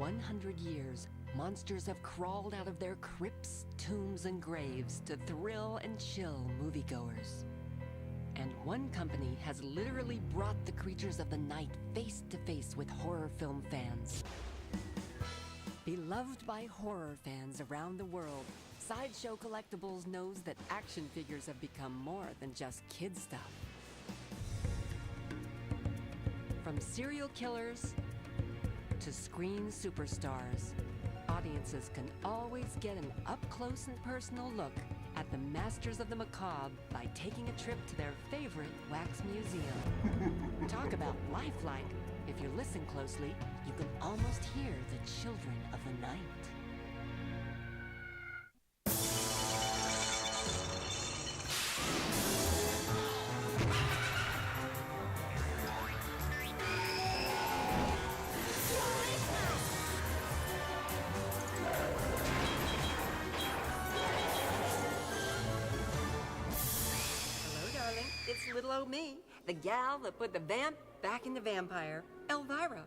100 years, monsters have crawled out of their crypts, tombs, and graves to thrill and chill moviegoers. And one company has literally brought the creatures of the night face to face with horror film fans. Beloved by horror fans around the world, Sideshow Collectables knows that action figures have become more than just kid stuff. From serial killers to screen superstars, audiences can always get an up-close and personal look at the masters of the macabre by taking a trip to their favorite wax museum. Talk about lifelike. If you listen closely, you can almost hear the children of the night. It's little old me, the gal that put the vamp back in the vampire, Elvira.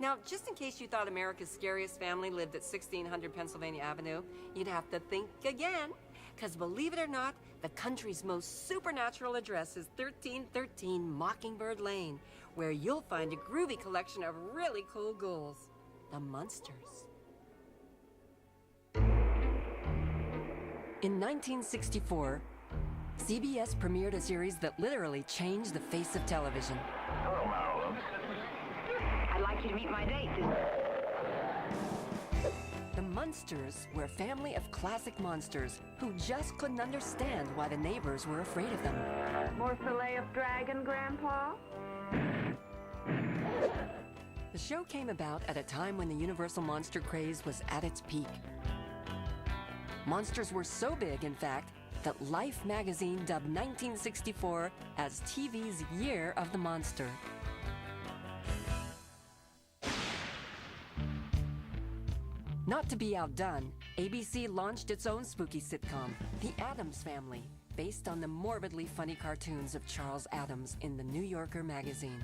Now, just in case you thought America's scariest family lived at 1600 Pennsylvania Avenue, you'd have to think again. Because believe it or not, the country's most supernatural address is 1313 Mockingbird Lane, where you'll find a groovy collection of really cool ghouls, the Munsters. In 1964, CBS premiered a series that literally changed the face of television. Hello, Marilyn. I'd like you to meet my date. The Munsters were a family of classic monsters who just couldn't understand why the neighbors were afraid of them. More fillet of dragon, Grandpa? The show came about at a time when the Universal monster craze was at its peak. Monsters were so big, in fact, that Life magazine dubbed 1964 as TV's Year of the Monster. Not to be outdone, ABC launched its own spooky sitcom, The Addams Family, based on the morbidly funny cartoons of Charles Addams in The New Yorker magazine.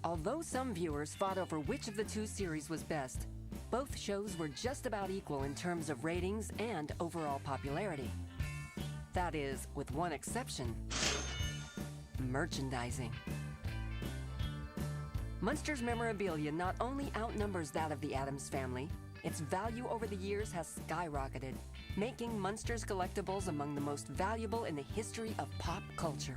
Although some viewers fought over which of the two series was best, both shows were just about equal in terms of ratings and overall popularity. That is, with one exception: merchandising. Munsters memorabilia not only outnumbers that of the Addams Family, its value over the years has skyrocketed, making Munsters Collectables among the most valuable in the history of pop culture.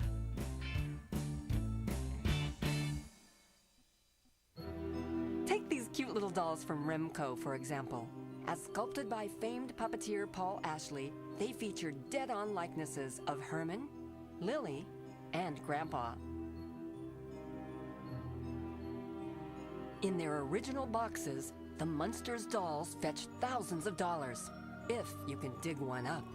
Take these cute little dolls from Remco, for example. As sculpted by famed puppeteer Paul Ashley, they feature dead-on likenesses of Herman, Lily, and Grandpa. In their original boxes, the Munsters dolls fetch thousands of dollars, if you can dig one up.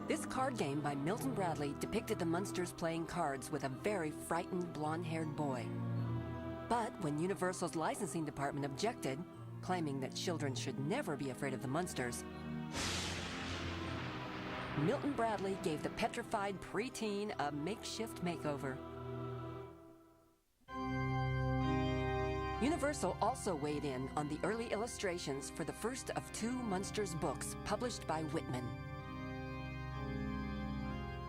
This card game by Milton Bradley depicted the Munsters playing cards with a very frightened blonde-haired boy. But when Universal's licensing department objected, claiming that children should never be afraid of the Munsters, Milton Bradley gave the petrified preteen a makeshift makeover. Universal also weighed in on the early illustrations for the first of two Munsters books published by Whitman.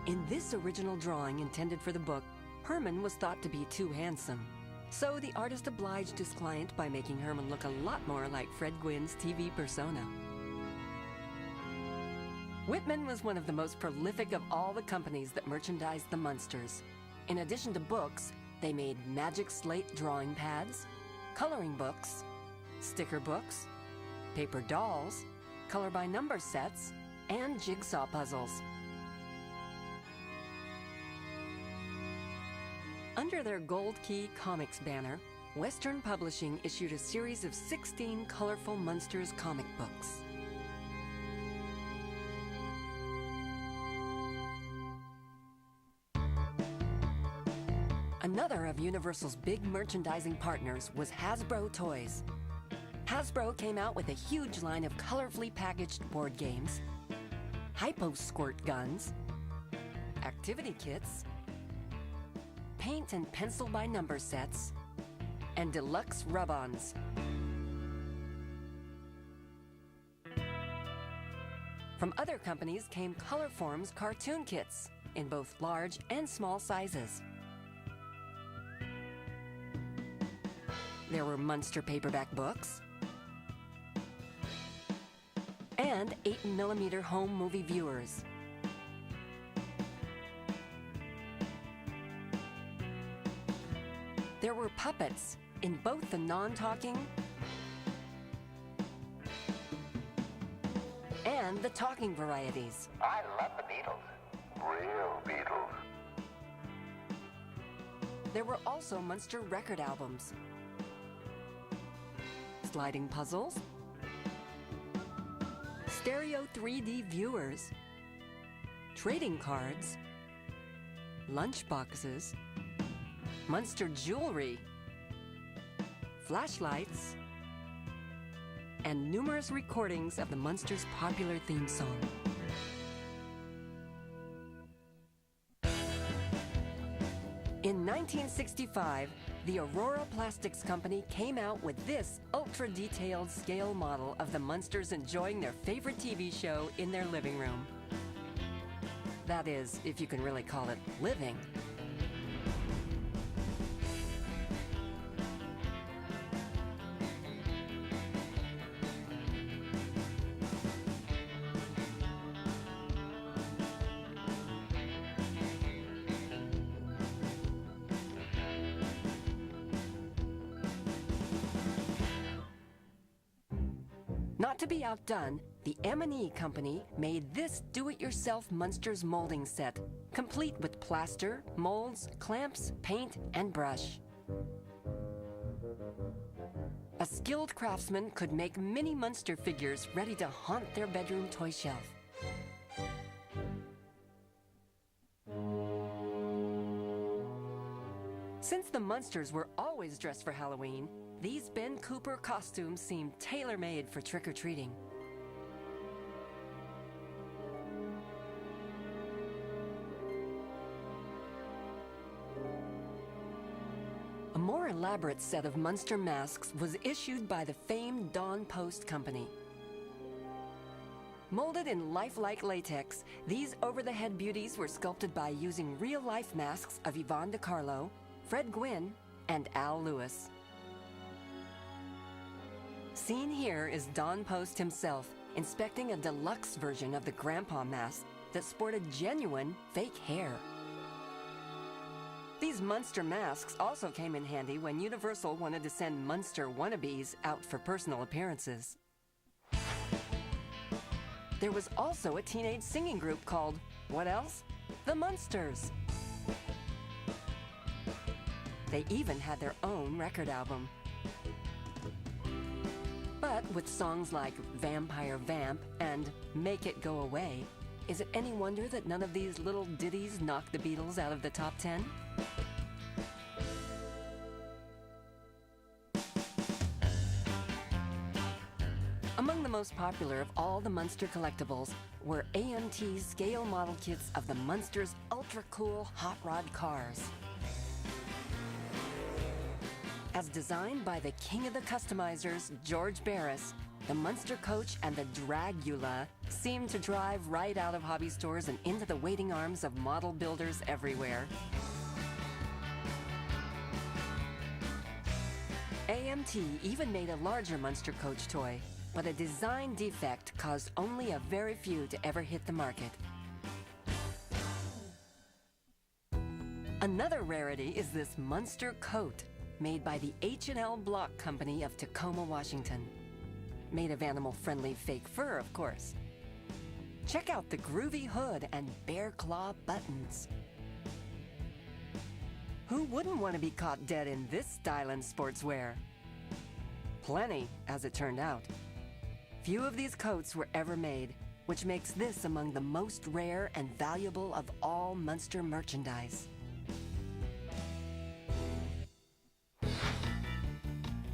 In this original drawing intended for the book, Herman was thought to be too handsome. So the artist obliged his client by making Herman look a lot more like Fred Gwynn's TV persona. Whitman was one of the most prolific of all the companies that merchandised the Munsters. In addition to books, they made magic slate drawing pads, coloring books, sticker books, paper dolls, color-by-number sets, and jigsaw puzzles. Under their Gold Key Comics banner, Western Publishing issued a series of 16 colorful Munsters comic books. Another of Universal's big merchandising partners was Hasbro Toys. Hasbro came out with a huge line of colorfully packaged board games, hypo-squirt guns, activity kits, paint and pencil by number sets, and deluxe rub-ons. From other companies came Colorform's cartoon kits in both large and small sizes. There were Munster paperback books and 8mm home movie viewers. There were puppets in both the non-talking and the talking varieties. I love the Beatles. Real Beatles. There were also Munster record albums, sliding puzzles, stereo 3D viewers, trading cards, lunch boxes, Munster jewelry, flashlights, and numerous recordings of the Munsters' popular theme song. In 1965, the Aurora Plastics Company came out with this ultra-detailed scale model of the Munsters enjoying their favorite TV show in their living room. That is, if you can really call it living. Not to be outdone, the M&E Company made this do-it-yourself Munsters molding set, complete with plaster, molds, clamps, paint, and brush. A skilled craftsman could make mini Munster figures ready to haunt their bedroom toy shelf. Since the Munsters were always dressed for Halloween, these Ben Cooper costumes seemed tailor-made for trick-or-treating. A more elaborate set of Munster masks was issued by the famed Dawn Post Company. Molded in lifelike latex, these over-the-head beauties were sculpted by using real-life masks of Yvonne DiCarlo, Fred Gwynn, and Al Lewis. Seen here is Don Post himself inspecting a deluxe version of the Grandpa mask that sported genuine fake hair. These Munster masks also came in handy when Universal wanted to send Munster wannabes out for personal appearances. There was also a teenage singing group called, what else? The Munsters. They even had their own record album. But with songs like Vampire Vamp and Make It Go Away, is it any wonder that none of these little ditties knocked the Beatles out of the top 10? Among the most popular of all the Munster collectibles were AMT's scale model kits of the Munsters' ultra-cool hot rod cars. As designed by the king of the customizers, George Barris, the Munster Coach and the Dragula seemed to drive right out of hobby stores and into the waiting arms of model builders everywhere. AMT even made a larger Munster Coach toy, but a design defect caused only a very few to ever hit the market. Another rarity is this Munster Coat, made by the H&L Block Company of Tacoma, Washington. Made of animal-friendly fake fur, of course. Check out the groovy hood and bear claw buttons. Who wouldn't want to be caught dead in this style and sportswear? Plenty, as it turned out. Few of these coats were ever made, which makes this among the most rare and valuable of all Munster merchandise.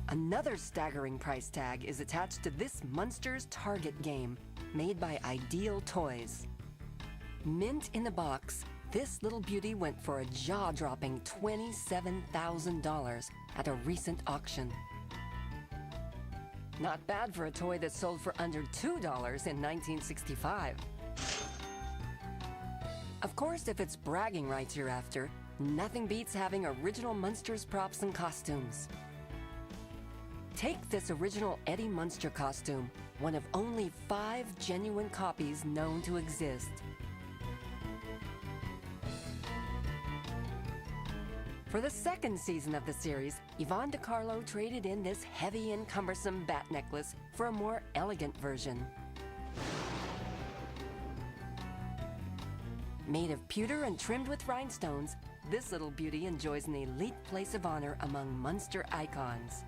Another staggering price tag is attached to this Munsters Target game, made by Ideal Toys. Mint in the box, This little beauty went for a jaw-dropping $27,000 at a recent auction. Not bad for a toy that sold for under $2 in 1965. Of course, if it's bragging rights you're after, nothing beats having original Munsters props and costumes. Take this original Eddie Munster costume, one of only 5 genuine copies known to exist. For the second season of the series, Yvonne DiCarlo traded in this heavy and cumbersome bat necklace for a more elegant version. Made of pewter and trimmed with rhinestones, this little beauty enjoys an elite place of honor among Munster icons.